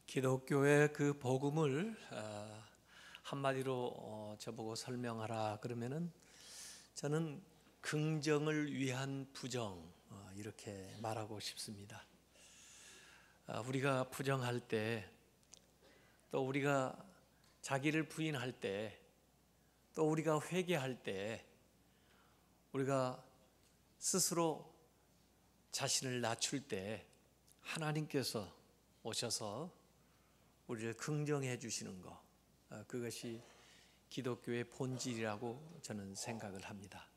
기독교의 그 복음을 한마디로 저보고 설명하라 그러면은 저는 긍정을 위한 부정 이렇게 말하고 싶습니다. 우리가 부정할 때, 또 우리가 자기를 부인할 때, 또 우리가 회개할 때, 우리가 스스로 자신을 낮출 때 하나님께서 오셔서 우리를 긍정해 주시는 것, 그것이 기독교의 본질이라고 저는 생각을 합니다.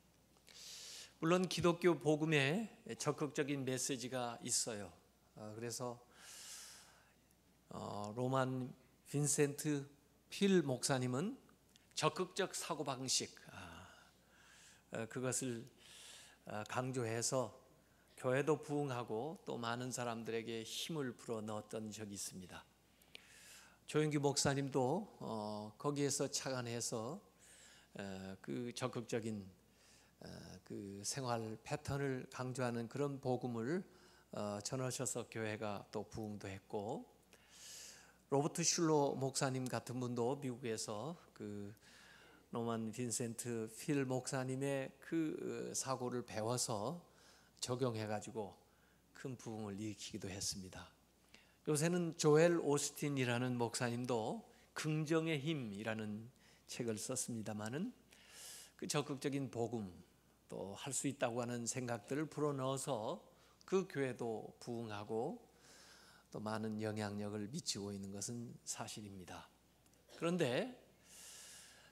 물론 기독교 복음에 적극적인 메시지가 있어요. 그래서 로만 빈센트 필 목사님은 적극적 사고방식, 그것을 강조해서 교회도 부흥하고 또 많은 사람들에게 힘을 불어넣었던 적이 있습니다. 조영규 목사님도 거기에서 착안해서 그 적극적인 그 생활 패턴을 강조하는 그런 복음을 전하셔서 교회가 또 부흥도 했고, 로버트 슐러 목사님 같은 분도 미국에서 그 로만 빈센트 필 목사님의 그 사고를 배워서 적용해가지고 큰 부흥을 일으키기도 했습니다. 요새는 조엘 오스틴이라는 목사님도 긍정의 힘이라는 책을 썼습니다마는 그 적극적인 복음 또 할 수 있다고 하는 생각들을 불어넣어서 그 교회도 부흥하고 또 많은 영향력을 미치고 있는 것은 사실입니다. 그런데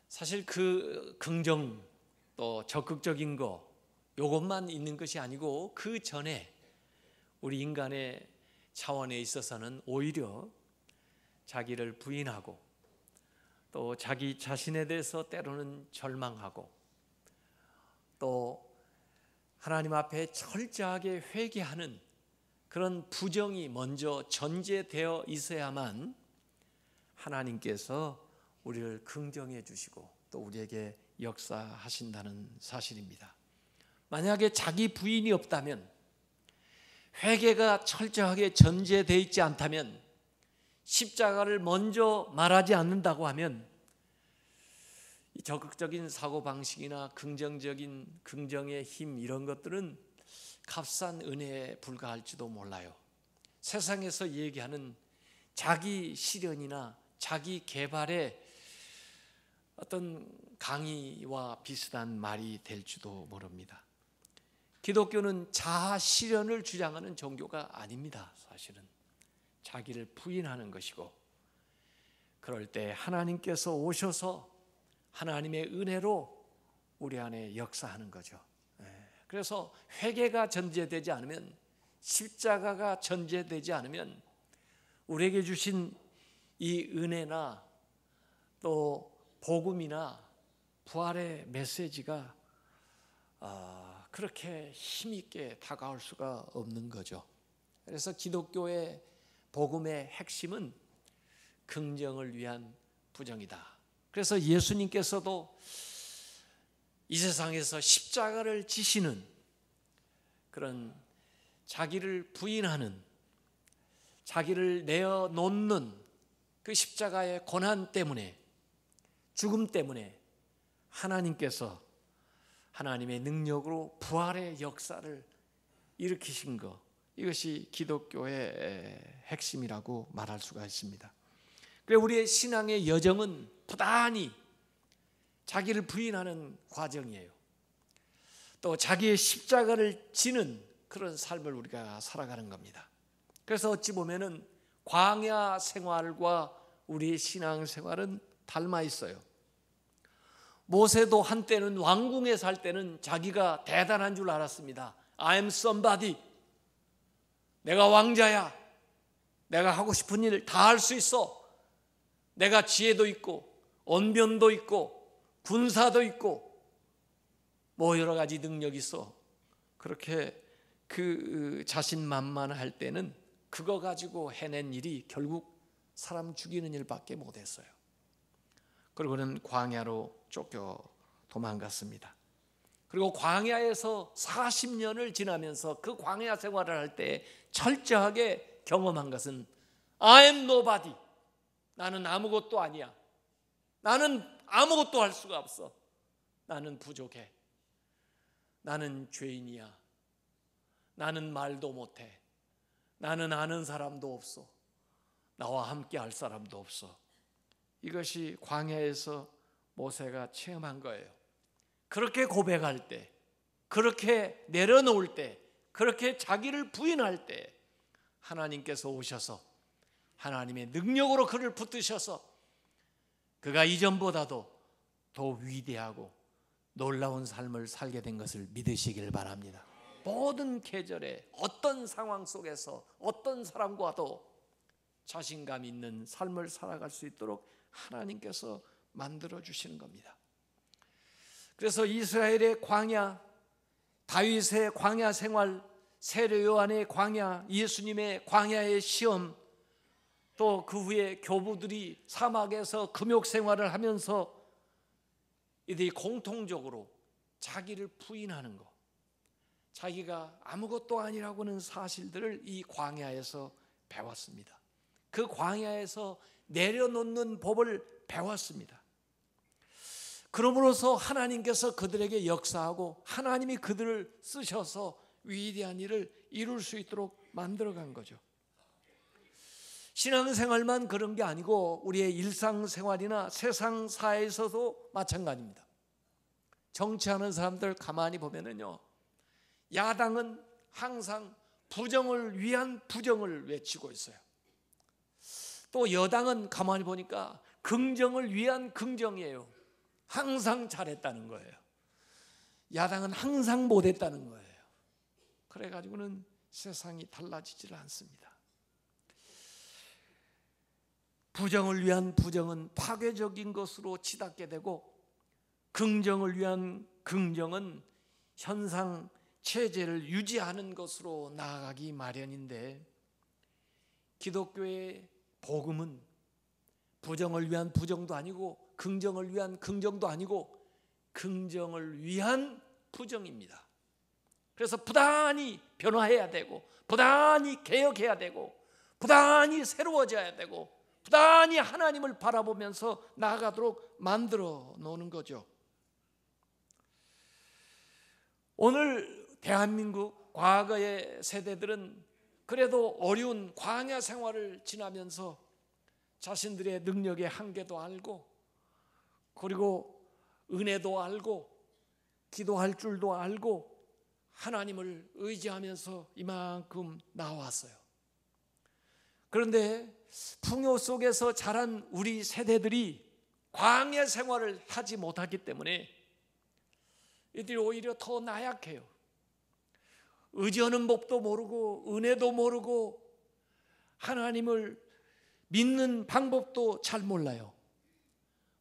사실 그 긍정 또 적극적인 거 요것만 있는 것이 아니고 그 전에 우리 인간의 차원에 있어서는 오히려 자기를 부인하고 또 자기 자신에 대해서 때로는 절망하고 또 하나님 앞에 철저하게 회개하는 그런 부정이 먼저 전제되어 있어야만 하나님께서 우리를 긍정해 주시고 또 우리에게 역사하신다는 사실입니다. 만약에 자기 부인이 없다면, 회개가 철저하게 전제되어 있지 않다면, 십자가를 먼저 말하지 않는다고 하면 적극적인 사고방식이나 긍정의 힘 이런 것들은 값싼 은혜에 불과할지도 몰라요. 세상에서 얘기하는 자기 실현이나 자기 개발의 어떤 강의와 비슷한 말이 될지도 모릅니다. 기독교는 자아 실현을 주장하는 종교가 아닙니다. 사실은 자기를 부인하는 것이고, 그럴 때 하나님께서 오셔서 하나님의 은혜로 우리 안에 역사하는 거죠. 그래서 회개가 전제되지 않으면, 십자가가 전제되지 않으면 우리에게 주신 이 은혜나 또 복음이나 부활의 메시지가 그렇게 힘있게 다가올 수가 없는 거죠. 그래서 기독교의 복음의 핵심은 긍정을 위한 부정이다. 그래서 예수님께서도 이 세상에서 십자가를 지시는 그런 자기를 부인하는, 자기를 내어놓는 그 십자가의 고난 때문에, 죽음 때문에 하나님께서 하나님의 능력으로 부활의 역사를 일으키신 것, 이것이 기독교의 핵심이라고 말할 수가 있습니다. 그래서 우리의 신앙의 여정은 부단히 자기를 부인하는 과정이에요. 또 자기의 십자가를 지는 그런 삶을 우리가 살아가는 겁니다. 그래서 어찌 보면은 광야 생활과 우리의 신앙 생활은 닮아 있어요. 모세도 한때는 왕궁에 살 때는 자기가 대단한 줄 알았습니다. I'm somebody. 내가 왕자야. 내가 하고 싶은 일 다 할 수 있어. 내가 지혜도 있고 언변도 있고 군사도 있고 뭐 여러 가지 능력이 있어. 그렇게 그 자신만만할 때는 그거 가지고 해낸 일이 결국 사람 죽이는 일밖에 못했어요. 그리고는 광야로 쫓겨 도망갔습니다. 그리고 광야에서 40년을 지나면서 그 광야 생활을 할 때 철저하게 경험한 것은 I am nobody. 나는 아무것도 아니야. 나는 아무것도 할 수가 없어. 나는 부족해. 나는 죄인이야. 나는 말도 못해. 나는 아는 사람도 없어. 나와 함께 할 사람도 없어. 이것이 광야에서 모세가 체험한 거예요. 그렇게 고백할 때, 그렇게 내려놓을 때, 그렇게 자기를 부인할 때 하나님께서 오셔서 하나님의 능력으로 그를 붙드셔서 그가 이전보다도 더 위대하고 놀라운 삶을 살게 된 것을 믿으시길 바랍니다. 모든 계절에 어떤 상황 속에서 어떤 사람과도 자신감 있는 삶을 살아갈 수 있도록 하나님께서 만들어 주시는 겁니다. 그래서 이스라엘의 광야, 다윗의 광야 생활, 세례 요한의 광야, 예수님의 광야의 시험, 또 그 후에 교부들이 사막에서 금욕 생활을 하면서 이들이 공통적으로 자기를 부인하는 것, 자기가 아무것도 아니라고는 사실들을 이 광야에서 배웠습니다. 그 광야에서 내려놓는 법을 배웠습니다. 그러므로서 하나님께서 그들에게 역사하고 하나님이 그들을 쓰셔서 위대한 일을 이룰 수 있도록 만들어간 거죠. 신앙생활만 그런 게 아니고 우리의 일상생활이나 세상사에서도 마찬가지입니다. 정치하는 사람들 가만히 보면은요, 야당은 항상 부정을 위한 부정을 외치고 있어요. 또 여당은 가만히 보니까 긍정을 위한 긍정이에요. 항상 잘했다는 거예요. 야당은 항상 못했다는 거예요. 그래가지고는 세상이 달라지질 않습니다. 부정을 위한 부정은 파괴적인 것으로 치닫게 되고, 긍정을 위한 긍정은 현상 체제를 유지하는 것으로 나아가기 마련인데, 기독교의 복음은 부정을 위한 부정도 아니고 긍정을 위한 긍정도 아니고 긍정을 위한 부정입니다. 그래서 부단히 변화해야 되고, 부단히 개혁해야 되고, 부단히 새로워져야 되고, 부단히 하나님을 바라보면서 나아가도록 만들어 놓는 거죠. 오늘 대한민국 과거의 세대들은 그래도 어려운 광야 생활을 지나면서 자신들의 능력의 한계도 알고, 그리고 은혜도 알고, 기도할 줄도 알고, 하나님을 의지하면서 이만큼 나왔어요. 그런데 풍요 속에서 자란 우리 세대들이 광야 생활을 하지 못하기 때문에 이들이 오히려 더 나약해요. 의지하는 법도 모르고 은혜도 모르고 하나님을 믿는 방법도 잘 몰라요.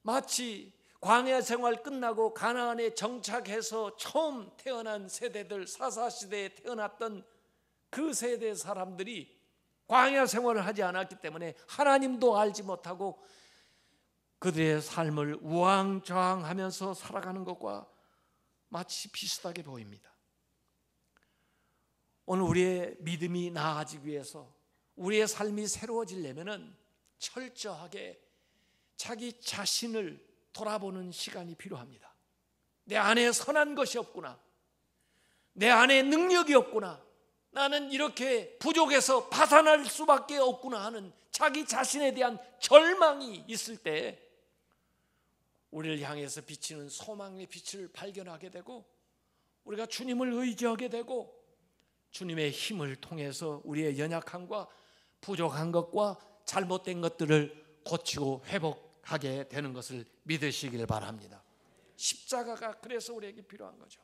마치 광야 생활 끝나고 가나안에 정착해서 처음 태어난 세대들, 사사시대에 태어났던 그 세대 사람들이 광야 생활을 하지 않았기 때문에 하나님도 알지 못하고 그들의 삶을 우왕좌왕하면서 살아가는 것과 마치 비슷하게 보입니다. 오늘 우리의 믿음이 나아지기 위해서, 우리의 삶이 새로워지려면 철저하게 자기 자신을 돌아보는 시간이 필요합니다. 내 안에 선한 것이 없구나, 내 안에 능력이 없구나, 나는 이렇게 부족해서 파산할 수밖에 없구나 하는 자기 자신에 대한 절망이 있을 때 우리를 향해서 비치는 소망의 빛을 발견하게 되고, 우리가 주님을 의지하게 되고, 주님의 힘을 통해서 우리의 연약함과 부족한 것과 잘못된 것들을 고치고 회복하게 되는 것을 믿으시길 바랍니다. 십자가가 그래서 우리에게 필요한 거죠.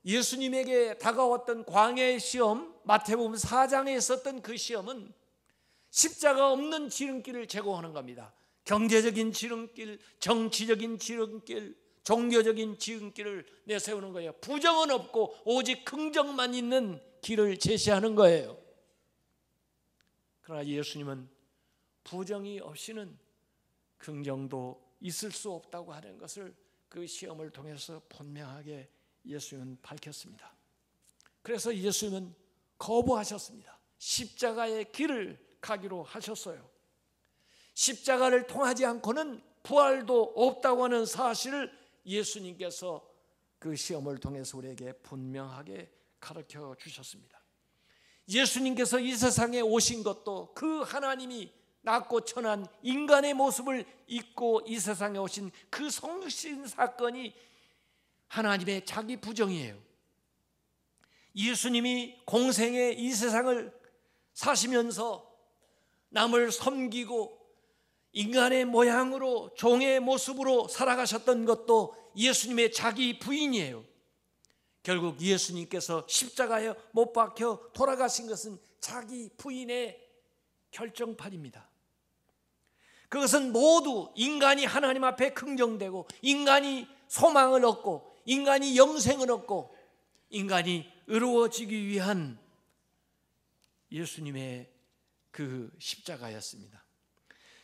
예수님에게 다가왔던 광야의 시험, 마태복음 4장에 있었던 그 시험은 십자가 없는 지름길을 제공하는 겁니다. 경제적인 지름길, 정치적인 지름길, 종교적인 지름길을 내세우는 거예요. 부정은 없고 오직 긍정만 있는 길을 제시하는 거예요. 그러나 예수님은 부정이 없이는 긍정도 있을 수 없다고 하는 것을 그 시험을 통해서 분명하게 예수님은 밝혔습니다. 그래서 예수님은 거부하셨습니다. 십자가의 길을 가기로 하셨어요. 십자가를 통하지 않고는 부활도 없다고 하는 사실을 예수님께서 그 시험을 통해서 우리에게 분명하게 가르쳐 주셨습니다. 예수님께서 이 세상에 오신 것도 그 하나님이 낮고 천한 인간의 모습을 입고 이 세상에 오신 그 성신 사건이 하나님의 자기 부정이에요. 예수님이 공생에 이 세상을 사시면서 남을 섬기고 인간의 모양으로 종의 모습으로 살아가셨던 것도 예수님의 자기 부인이에요. 결국 예수님께서 십자가에 못 박혀 돌아가신 것은 자기 부인의 결정판입니다. 그것은 모두 인간이 하나님 앞에 긍정되고 인간이 소망을 얻고 인간이 영생을 얻고 인간이 의로워지기 위한 예수님의 그 십자가였습니다.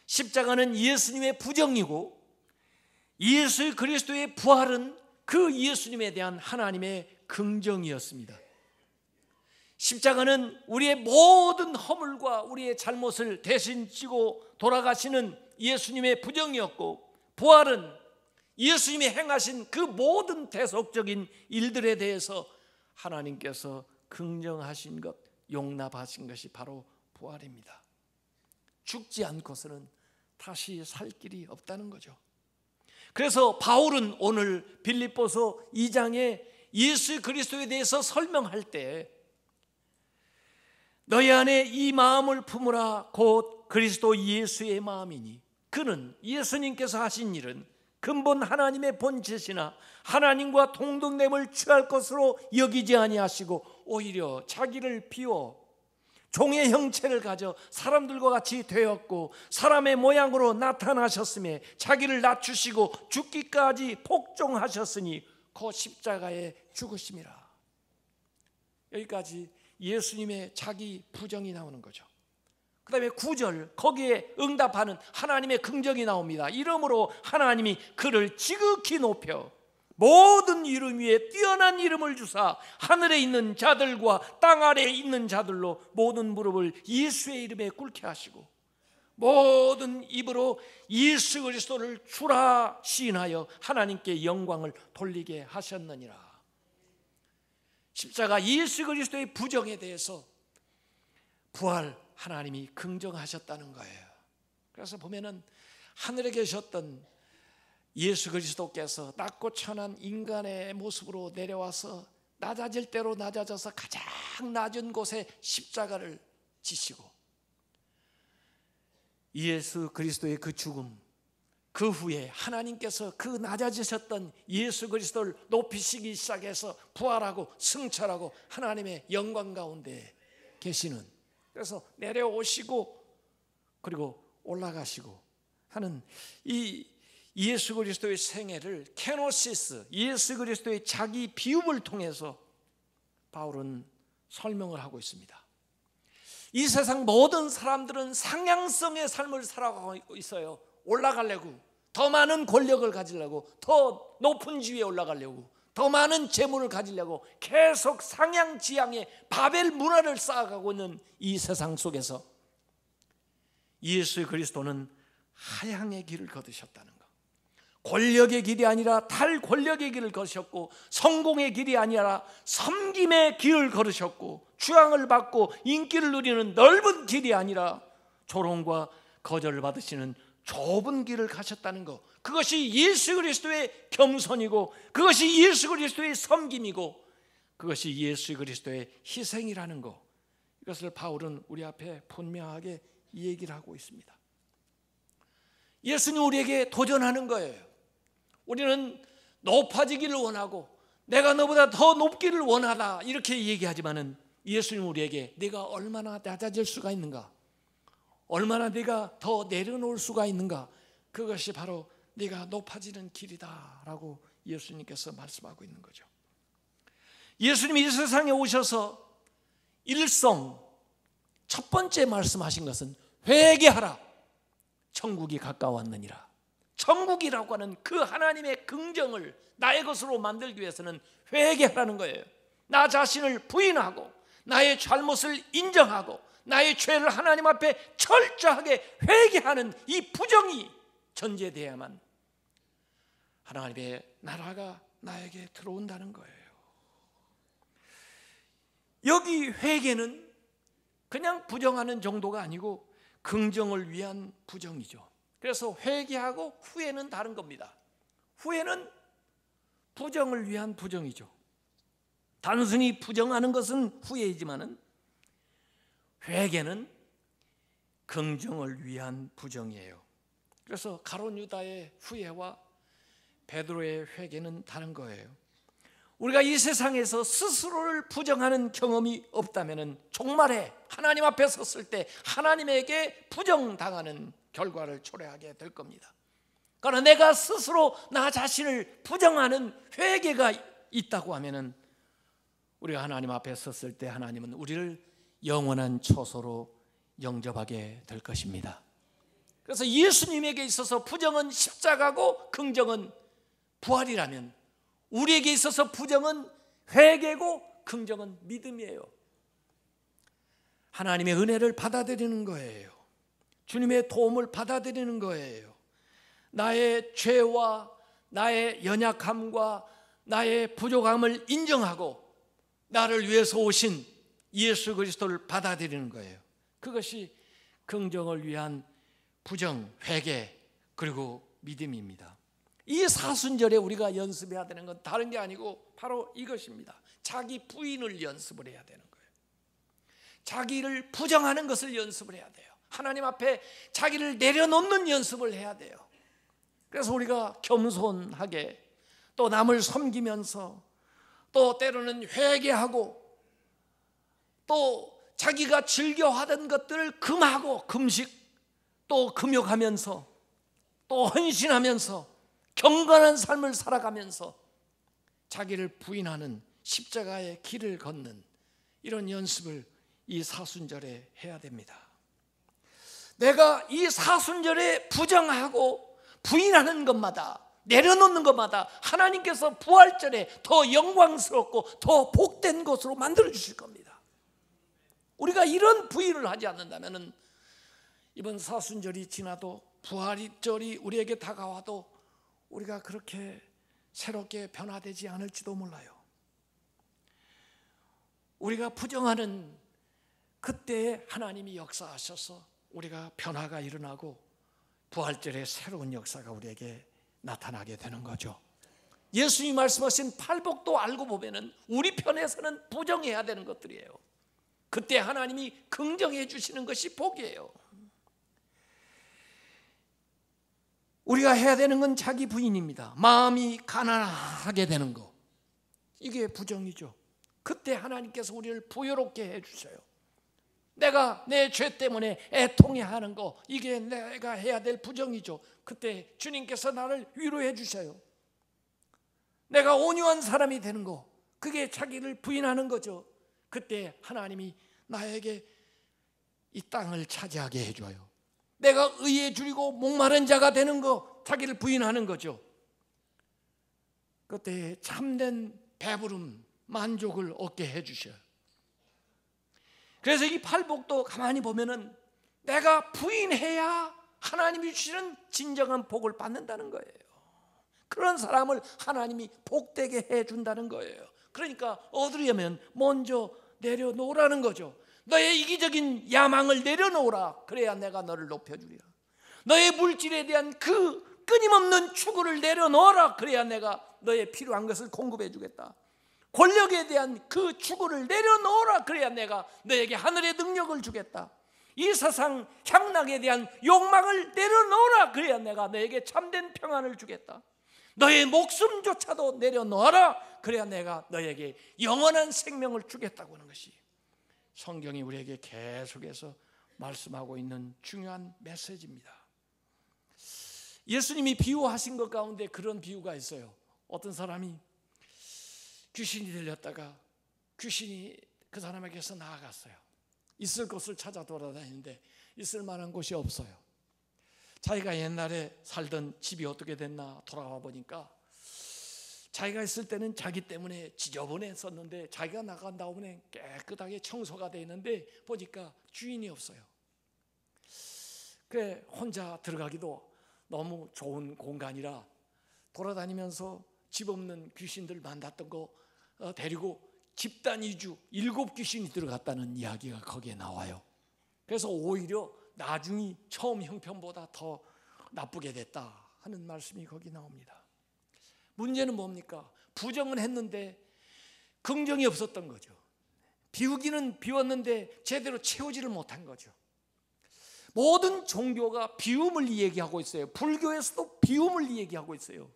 십자가는 예수님의 부정이고 예수 그리스도의 부활은 그 예수님에 대한 하나님의 긍정이었습니다. 십자가는 우리의 모든 허물과 우리의 잘못을 대신 지고 돌아가시는 예수님의 부정이었고, 부활은 예수님이 행하신 그 모든 대속적인 일들에 대해서 하나님께서 긍정하신 것, 용납하신 것이 바로 부활입니다. 죽지 않고서는 다시 살 길이 없다는 거죠. 그래서 바울은 오늘 빌립보서 2장에 예수 그리스도에 대해서 설명할 때 너희 안에 이 마음을 품으라 곧 그리스도 예수의 마음이니 그는 예수님께서 하신 일은 근본 하나님의 본체시나 하나님과 동등됨을 취할 것으로 여기지 아니하시고 오히려 자기를 비워 종의 형체를 가져 사람들과 같이 되었고 사람의 모양으로 나타나셨으며 자기를 낮추시고 죽기까지 복종하셨으니 그 십자가에 죽으심이라. 여기까지 예수님의 자기 부정이 나오는 거죠. 그 다음에 9절 거기에 응답하는 하나님의 긍정이 나옵니다. 이름으로 하나님이 그를 지극히 높여 모든 이름 위에 뛰어난 이름을 주사 하늘에 있는 자들과 땅 아래에 있는 자들로 모든 무릎을 예수의 이름에 꿇게 하시고 모든 입으로 예수 그리스도를 주라 시인하여 하나님께 영광을 돌리게 하셨느니라. 십자가 예수 그리스도의 부정에 대해서 부활 하나님이 긍정하셨다는 거예요. 그래서 보면은 하늘에 계셨던 예수 그리스도께서 낮고 천한 인간의 모습으로 내려와서 낮아질 대로 낮아져서 가장 낮은 곳에 십자가를 지시고 예수 그리스도의 그 죽음, 그 후에 하나님께서 그 낮아지셨던 예수 그리스도를 높이시기 시작해서 부활하고 승천하고 하나님의 영광 가운데 계시는, 그래서 내려오시고 그리고 올라가시고 하는 이 예수 그리스도의 생애를 케노시스, 예수 그리스도의 자기 비움을 통해서 바울은 설명을 하고 있습니다. 이 세상 모든 사람들은 상향성의 삶을 살아가고 있어요. 올라가려고, 더 많은 권력을 가지려고, 더 높은 지위에 올라가려고, 더 많은 재물을 가지려고 계속 상향지향의 바벨 문화를 쌓아가고 있는 이 세상 속에서 예수 그리스도는 하향의 길을 걸으셨다는 것, 권력의 길이 아니라 탈권력의 길을 걸으셨고 성공의 길이 아니라 섬김의 길을 걸으셨고 주앙을 받고 인기를 누리는 넓은 길이 아니라 조롱과 거절을 받으시는 좁은 길을 가셨다는 것, 그것이 예수 그리스도의 겸손이고 그것이 예수 그리스도의 섬김이고 그것이 예수 그리스도의 희생이라는 것, 이것을 바울은 우리 앞에 분명하게 얘기를 하고 있습니다. 예수님 우리에게 도전하는 거예요. 우리는 높아지기를 원하고 내가 너보다 더 높기를 원하다 이렇게 얘기하지만은 예수님 우리에게 네가 얼마나 낮아질 수가 있는가, 얼마나 네가 더 내려놓을 수가 있는가, 그것이 바로 네가 높아지는 길이다라고 예수님께서 말씀하고 있는 거죠. 예수님이 이 세상에 오셔서 일성 첫 번째 말씀하신 것은 회개하라, 천국이 가까웠느니라. 천국이라고 하는 그 하나님의 긍정을 나의 것으로 만들기 위해서는 회개하라는 거예요. 나 자신을 부인하고 나의 잘못을 인정하고 나의 죄를 하나님 앞에 철저하게 회개하는 이 부정이 전제되어야만 하나님의 나라가 나에게 들어온다는 거예요. 여기 회개는 그냥 부정하는 정도가 아니고 긍정을 위한 부정이죠. 그래서 회개하고 후회는 다른 겁니다. 후회는 부정을 위한 부정이죠. 단순히 부정하는 것은 후회이지만은 회개는 긍정을 위한 부정이에요. 그래서 가룟 유다의 후회와 베드로의 회개는 다른 거예요. 우리가 이 세상에서 스스로를 부정하는 경험이 없다면 종말에 하나님 앞에 섰을 때 하나님에게 부정당하는 결과를 초래하게 될 겁니다. 그러나 내가 스스로 나 자신을 부정하는 회개가 있다고 하면 우리가 하나님 앞에 섰을 때 하나님은 우리를 영원한 처소로 영접하게 될 것입니다. 그래서 예수님에게 있어서 부정은 십자가고 긍정은 부활이라면 우리에게 있어서 부정은 회개고 긍정은 믿음이에요. 하나님의 은혜를 받아들이는 거예요. 주님의 도움을 받아들이는 거예요. 나의 죄와 나의 연약함과 나의 부족함을 인정하고 나를 위해서 오신 예수 그리스도를 받아들이는 거예요. 그것이 긍정을 위한 부정, 회개 그리고 믿음입니다. 이 사순절에 우리가 연습해야 되는 건 다른 게 아니고 바로 이것입니다. 자기 부인을 연습을 해야 되는 거예요. 자기를 부정하는 것을 연습을 해야 돼요. 하나님 앞에 자기를 내려놓는 연습을 해야 돼요. 그래서 우리가 겸손하게 또 남을 섬기면서 또 때로는 회개하고 또 자기가 즐겨하던 것들을 금하고 금식 또 금욕하면서 또 헌신하면서 경건한 삶을 살아가면서 자기를 부인하는 십자가의 길을 걷는 이런 연습을 이 사순절에 해야 됩니다. 내가 이 사순절에 부정하고 부인하는 것마다 내려놓는 것마다 하나님께서 부활절에 더 영광스럽고 더 복된 것으로 만들어 주실 겁니다. 우리가 이런 부인을 하지 않는다면 이번 사순절이 지나도 부활절이 우리에게 다가와도 우리가 그렇게 새롭게 변화되지 않을지도 몰라요. 우리가 부정하는 그때에 하나님이 역사하셔서 우리가 변화가 일어나고 부활절에 새로운 역사가 우리에게 나타나게 되는 거죠. 예수님이 말씀하신 팔복도 알고 보면은 우리 편에서는 부정해야 되는 것들이에요. 그때 하나님이 긍정해 주시는 것이 복이에요. 우리가 해야 되는 건 자기 부인입니다. 마음이 가난하게 되는 거, 이게 부정이죠. 그때 하나님께서 우리를 부유롭게 해주셔요. 내가 내 죄 때문에 애통해하는 거, 이게 내가 해야 될 부정이죠. 그때 주님께서 나를 위로해 주셔요. 내가 온유한 사람이 되는 거, 그게 자기를 부인하는 거죠. 그때 하나님이 나에게 이 땅을 차지하게 해줘요. 내가 의에 줄이고 목마른 자가 되는 거, 자기를 부인하는 거죠. 그때 참된 배부름, 만족을 얻게 해주셔요. 그래서 이 팔복도 가만히 보면은 내가 부인해야 하나님이 주시는 진정한 복을 받는다는 거예요. 그런 사람을 하나님이 복되게 해준다는 거예요. 그러니까 얻으려면 먼저 내려놓으라는 거죠. 너의 이기적인 야망을 내려놓으라. 그래야 내가 너를 높여주리라. 너의 물질에 대한 그 끊임없는 추구를 내려놓으라. 그래야 내가 너의 필요한 것을 공급해 주겠다. 권력에 대한 그 추구를 내려놓으라. 그래야 내가 너에게 하늘의 능력을 주겠다. 이 세상 향락에 대한 욕망을 내려놓으라. 그래야 내가 너에게 참된 평안을 주겠다. 너의 목숨조차도 내려놓아라. 그래야 내가 너에게 영원한 생명을 주겠다고 하는 것이 성경이 우리에게 계속해서 말씀하고 있는 중요한 메시지입니다. 예수님이 비유하신 것 가운데 그런 비유가 있어요. 어떤 사람이 귀신이 들렸다가 귀신이 그 사람에게서 나아갔어요. 있을 곳을 찾아 돌아다니는데 있을 만한 곳이 없어요. 자기가 옛날에 살던 집이 어떻게 됐나 돌아와 보니까 자기가 있을 때는 자기 때문에 지저분했었는데 자기가 나간 다음에 깨끗하게 청소가 돼 있는데 보니까 주인이 없어요. 그래 혼자 들어가기도 너무 좋은 공간이라 돌아다니면서 집 없는 귀신들 만났던 거 데리고 집단 이주 7귀신이 들어갔다는 이야기가 거기에 나와요. 그래서 오히려 나중이 처음 형편보다 더 나쁘게 됐다 하는 말씀이 거기 나옵니다. 문제는 뭡니까? 부정은 했는데 긍정이 없었던 거죠. 비우기는 비웠는데 제대로 채우지를 못한 거죠. 모든 종교가 비움을 얘기하고 있어요. 불교에서도 비움을 얘기하고 있어요.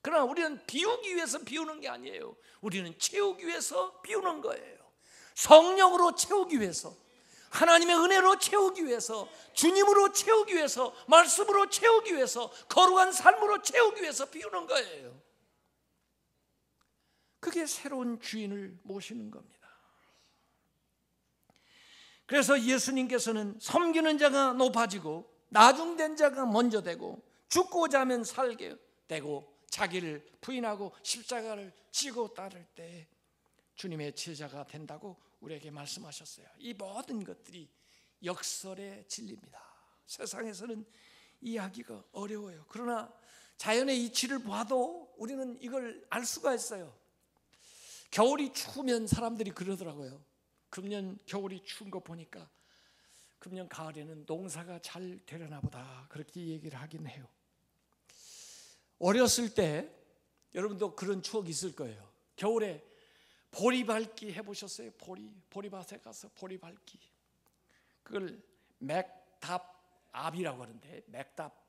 그러나 우리는 비우기 위해서 비우는 게 아니에요. 우리는 채우기 위해서 비우는 거예요. 성령으로 채우기 위해서, 하나님의 은혜로 채우기 위해서, 주님으로 채우기 위해서, 말씀으로 채우기 위해서, 거룩한 삶으로 채우기 위해서 비우는 거예요. 그게 새로운 주인을 모시는 겁니다. 그래서 예수님께서는 섬기는 자가 높아지고 나중된 자가 먼저 되고 죽고자 하면 살게 되고 자기를 부인하고 십자가를 지고 따를 때 주님의 제자가 된다고 우리에게 말씀하셨어요. 이 모든 것들이 역설의 진리입니다. 세상에서는 이해하기가 어려워요. 그러나 자연의 이치를 봐도 우리는 이걸 알 수가 있어요. 겨울이 추우면 사람들이 그러더라고요. 금년 겨울이 추운 거 보니까 금년 가을에는 농사가 잘 되려나 보다 그렇게 얘기를 하긴 해요. 어렸을 때 여러분도 그런 추억이 있을 거예요. 겨울에 보리밟기 해보셨어요? 보리밭에 가서 보리밟기. 그걸 맥답압이라고 하는데 맥답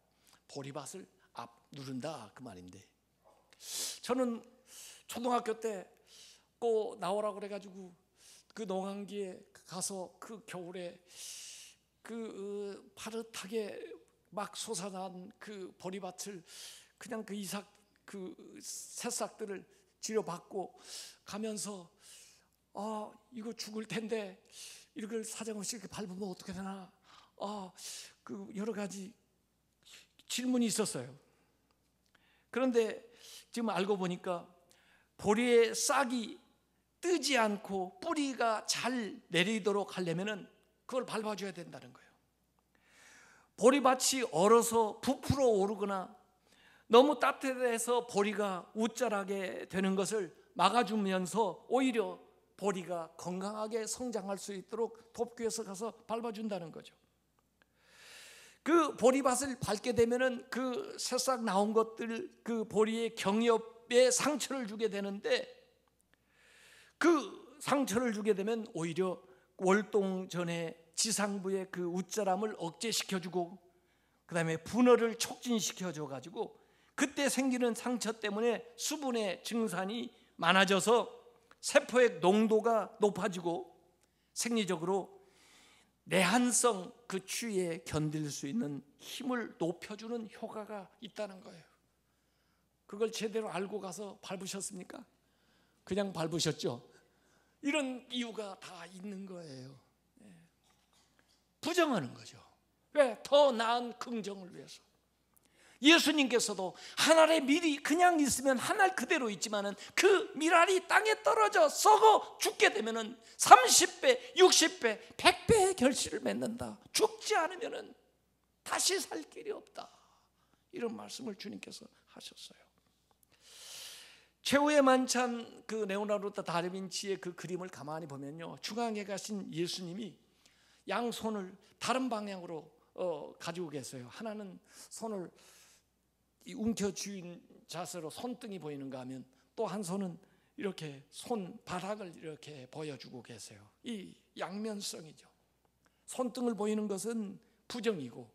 보리밭을 앞 누른다 그 말인데 저는 초등학교 때 꼭 나오라고 그래가지고 그 농한기에 가서 그 겨울에 그 파릇하게 막 솟아난 그 보리밭을 그냥 그 새싹들을 지려받고 가면서 이거 죽을 텐데 이걸 사정없이 이렇게 밟으면 어떻게 되나 그 여러 가지 질문이 있었어요. 그런데 지금 알고 보니까 보리의 싹이 뜨지 않고 뿌리가 잘 내리도록 하려면은 그걸 밟아줘야 된다는 거예요. 보리밭이 얼어서 부풀어 오르거나 너무 따뜻해서 보리가 우짜라게 되는 것을 막아주면서 오히려 보리가 건강하게 성장할 수 있도록 돕기 위해서 가서 밟아준다는 거죠. 그 보리밭을 밟게 되면은 그 새싹 나온 것들 그 보리의 경엽에 상처를 주게 되는데 그 상처를 주게 되면 오히려 월동 전에 지상부의 그 웃자람을 억제시켜주고 그 다음에 분열을 촉진시켜줘가지고 그때 생기는 상처 때문에 수분의 증산이 많아져서 세포의 농도가 높아지고 생리적으로 내한성 그 추위에 견딜 수 있는 힘을 높여주는 효과가 있다는 거예요. 그걸 제대로 알고 가서 밟으셨습니까? 그냥 밟으셨죠? 이런 이유가 다 있는 거예요. 부정하는 거죠. 왜? 더 나은 긍정을 위해서. 예수님께서도 한 알의 밀이 그냥 있으면 한 알 그대로 있지만은 그 밀알이 땅에 떨어져 썩어 죽게 되면은 30배, 60배, 100배의 결실을 맺는다. 죽지 않으면은 다시 살 길이 없다. 이런 말씀을 주님께서 하셨어요. 최후의 만찬 그 레오나르도 다빈치의 그 그림을 가만히 보면요, 중앙에 가신 예수님이 양손을 다른 방향으로 가지고 계세요. 하나는 손을 움켜쥐은 자세로 손등이 보이는가 하면 또 한 손은 이렇게 손바닥을 이렇게 보여주고 계세요. 이 양면성이죠. 손등을 보이는 것은 부정이고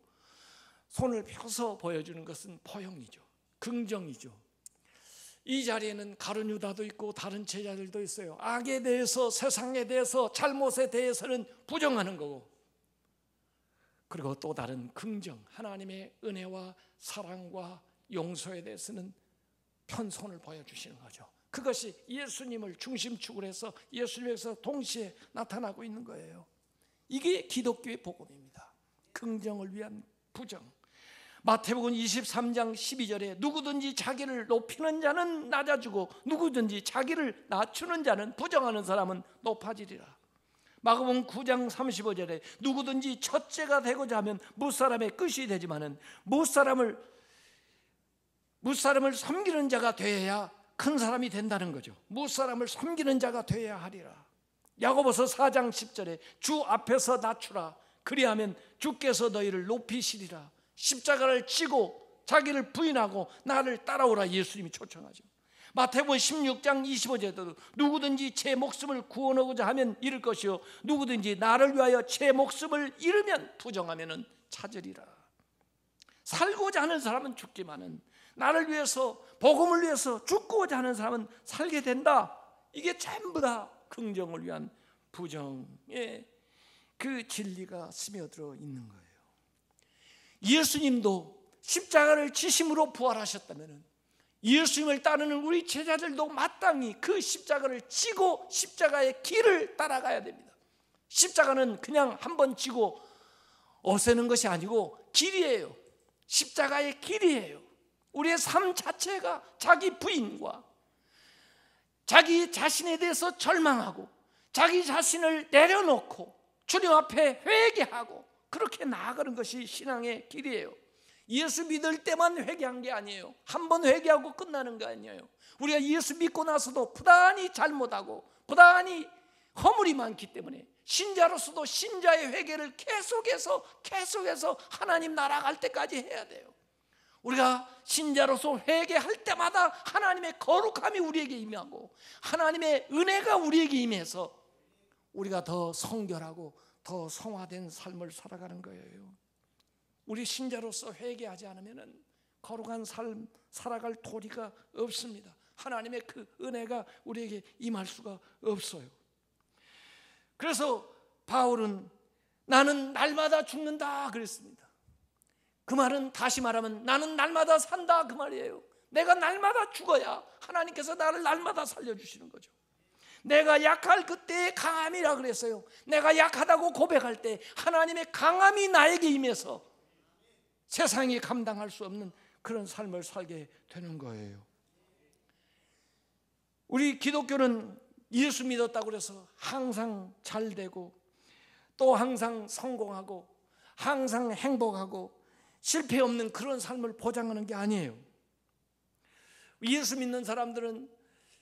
손을 펴서 보여주는 것은 포용이죠. 긍정이죠. 이 자리에는 가룟 유다도 있고 다른 제자들도 있어요. 악에 대해서, 세상에 대해서, 잘못에 대해서는 부정하는 거고, 그리고 또 다른 긍정, 하나님의 은혜와 사랑과 용서에 대해서는 편손을 보여주시는 거죠. 그것이 예수님을 중심축으로 해서 예수님에서 동시에 나타나고 있는 거예요. 이게 기독교의 복음입니다. 긍정을 위한 부정. 마태복음 23장 12절에 누구든지 자기를 높이는 자는 낮아지고 누구든지 자기를 낮추는 자는, 부정하는 사람은 높아지리라. 마가복음 9장 35절에 누구든지 첫째가 되고자 하면 무사람의 끝이 되지만은 무사람을 섬기는 자가 되어야 큰 사람이 된다는 거죠. 무사람을 섬기는 자가 되어야 하리라. 야고보서 4장 10절에 주 앞에서 낮추라. 그리하면 주께서 너희를 높이시리라. 십자가를 지고 자기를 부인하고 나를 따라오라. 예수님이 초청하죠. 마태복음 16장 25절에도 누구든지 제 목숨을 구원하고자 하면 잃을 것이요 누구든지 나를 위하여 제 목숨을 잃으면 부정하면 찾으리라. 살고자 하는 사람은 죽지만은 나를 위해서, 복음을 위해서 죽고자 하는 사람은 살게 된다. 이게 전부 다 긍정을 위한 부정의 그 진리가 스며들어 있는 거예요. 예수님도 십자가를 지심으로 부활하셨다면 예수님을 따르는 우리 제자들도 마땅히 그 십자가를 지고 십자가의 길을 따라가야 됩니다. 십자가는 그냥 한번 지고 없애는 것이 아니고 길이에요. 십자가의 길이에요. 우리의 삶 자체가 자기 부인과 자기 자신에 대해서 절망하고 자기 자신을 내려놓고 주님 앞에 회개하고 그렇게 나아가는 것이 신앙의 길이에요. 예수 믿을 때만 회개한 게 아니에요. 한 번 회개하고 끝나는 거 아니에요. 우리가 예수 믿고 나서도 부단히 잘못하고 부단히 허물이 많기 때문에 신자로서도 신자의 회개를 계속해서 하나님 나라 갈 때까지 해야 돼요. 우리가 신자로서 회개할 때마다 하나님의 거룩함이 우리에게 임하고 하나님의 은혜가 우리에게 임해서 우리가 더 성결하고 더 성화된 삶을 살아가는 거예요. 우리 신자로서 회개하지 않으면 거룩한 삶 살아갈 도리가 없습니다. 하나님의 그 은혜가 우리에게 임할 수가 없어요. 그래서 바울은 나는 날마다 죽는다 그랬습니다. 그 말은 다시 말하면 나는 날마다 산다 그 말이에요. 내가 날마다 죽어야 하나님께서 나를 날마다 살려주시는 거죠. 내가 약할 그때의 강함이라 그랬어요. 내가 약하다고 고백할 때 하나님의 강함이 나에게 임해서 세상이 감당할 수 없는 그런 삶을 살게 되는 거예요. 우리 기독교는 예수 믿었다고 해서 항상 잘 되고 또 항상 성공하고 항상 행복하고 실패 없는 그런 삶을 보장하는 게 아니에요. 예수 믿는 사람들은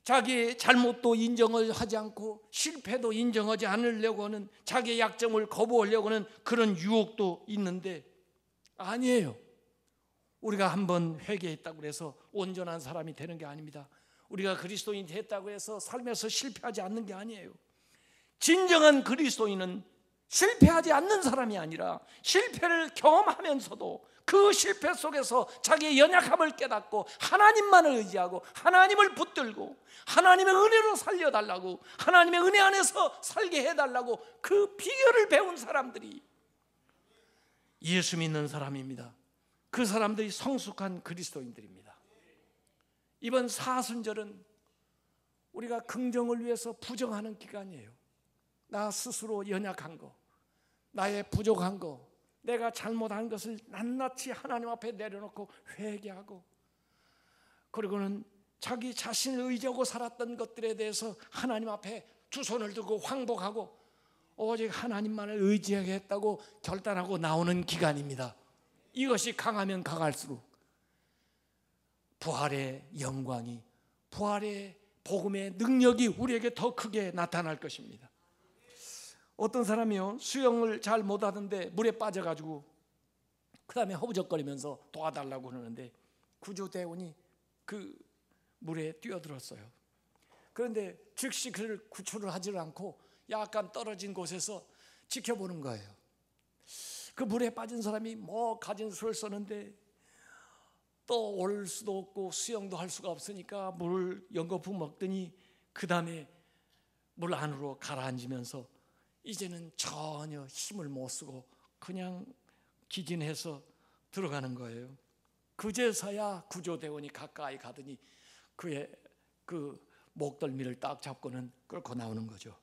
자기의 잘못도 인정을 하지 않고 실패도 인정하지 않으려고 하는, 자기의 약점을 거부하려고 하는 그런 유혹도 있는데 아니에요. 우리가 한번 회개했다고 해서 온전한 사람이 되는 게 아닙니다. 우리가 그리스도인이 됐다고 해서 삶에서 실패하지 않는 게 아니에요. 진정한 그리스도인은 실패하지 않는 사람이 아니라 실패를 경험하면서도 그 실패 속에서 자기의 연약함을 깨닫고 하나님만을 의지하고 하나님을 붙들고 하나님의 은혜로 살려달라고, 하나님의 은혜 안에서 살게 해달라고 그 비결을 배운 사람들이 예수 믿는 사람입니다. 그 사람들이 성숙한 그리스도인들입니다. 이번 사순절은 우리가 긍정을 위해서 부정하는 기간이에요. 나 스스로 연약한 거, 나의 부족한 거, 내가 잘못한 것을 낱낱이 하나님 앞에 내려놓고 회개하고, 그리고는 자기 자신을 의지하고 살았던 것들에 대해서 하나님 앞에 두 손을 들고 황복하고 오직 하나님만을 의지하겠다고 결단하고 나오는 기간입니다. 이것이 강하면 강할수록 부활의 영광이, 부활의 복음의 능력이 우리에게 더 크게 나타날 것입니다. 어떤 사람이요, 수영을 잘 못하는데 물에 빠져가지고 그 다음에 허우적거리면서 도와달라고 그러는데 구조대원이 그 물에 뛰어들었어요. 그런데 즉시 그를 구출을 하지 않고 약간 떨어진 곳에서 지켜보는 거예요. 그 물에 빠진 사람이 뭐 가진 수를 썼는데 또 올 수도 없고 수영도 할 수가 없으니까 물 연거푸 먹더니 그 다음에 물 안으로 가라앉으면서 이제는 전혀 힘을 못 쓰고 그냥 기진해서 들어가는 거예요. 그제서야 구조대원이 가까이 가더니 그의 그 목덜미를 딱 잡고는 끌고 나오는 거죠.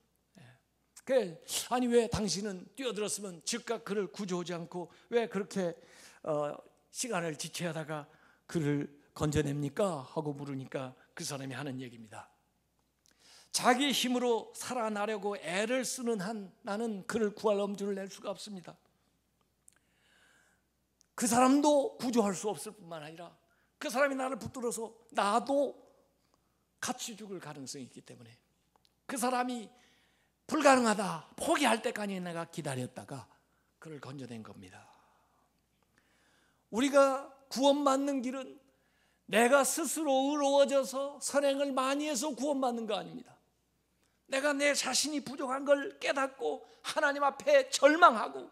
아니 왜 당신은 뛰어들었으면 즉각 그를 구조하지 않고 왜 그렇게 시간을 지체하다가 그를 건져냅니까? 하고 물으니까 그 사람이 하는 얘기입니다. 자기 힘으로 살아나려고 애를 쓰는 한 나는 그를 구할 엄두를 낼 수가 없습니다. 그 사람도 구조할 수 없을 뿐만 아니라 그 사람이 나를 붙들어서 나도 같이 죽을 가능성이 있기 때문에 그 사람이 불가능하다 포기할 때까지 내가 기다렸다가 그를 건져낸 겁니다. 우리가 구원받는 길은 내가 스스로 의로워져서 선행을 많이 해서 구원받는 거 아닙니다. 내가 내 자신이 부족한 걸 깨닫고 하나님 앞에 절망하고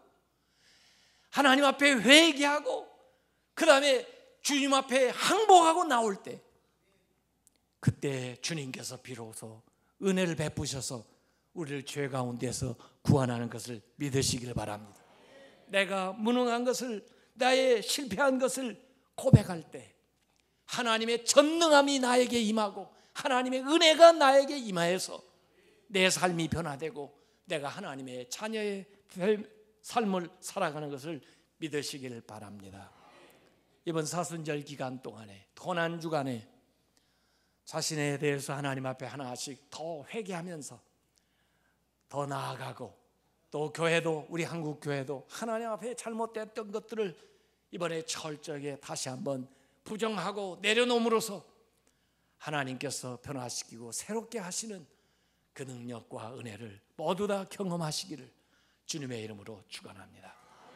하나님 앞에 회개하고 그 다음에 주님 앞에 항복하고 나올 때 그때 주님께서 비로소 은혜를 베푸셔서 우리를 죄 가운데서 구원하는 것을 믿으시기를 바랍니다. 내가 무능한 것을 나의 실패한 것을 고백할 때 하나님의 전능함이 나에게 임하고 하나님의 은혜가 나에게 임하여서 내 삶이 변화되고 내가 하나님의 자녀의 삶을 살아가는 것을 믿으시기를 바랍니다. 이번 사순절 기간 동안에 고난 주간에 자신에 대해서 하나님 앞에 하나씩 더 회개하면서 더 나아가고 또 교회도 우리 한국 교회도 하나님 앞에 잘못됐던 것들을 이번에 철저하게 다시 한번 부정하고 내려놓음으로써 하나님께서 변화시키고 새롭게 하시는 그 능력과 은혜를 모두 다 경험하시기를 주님의 이름으로 축원합니다.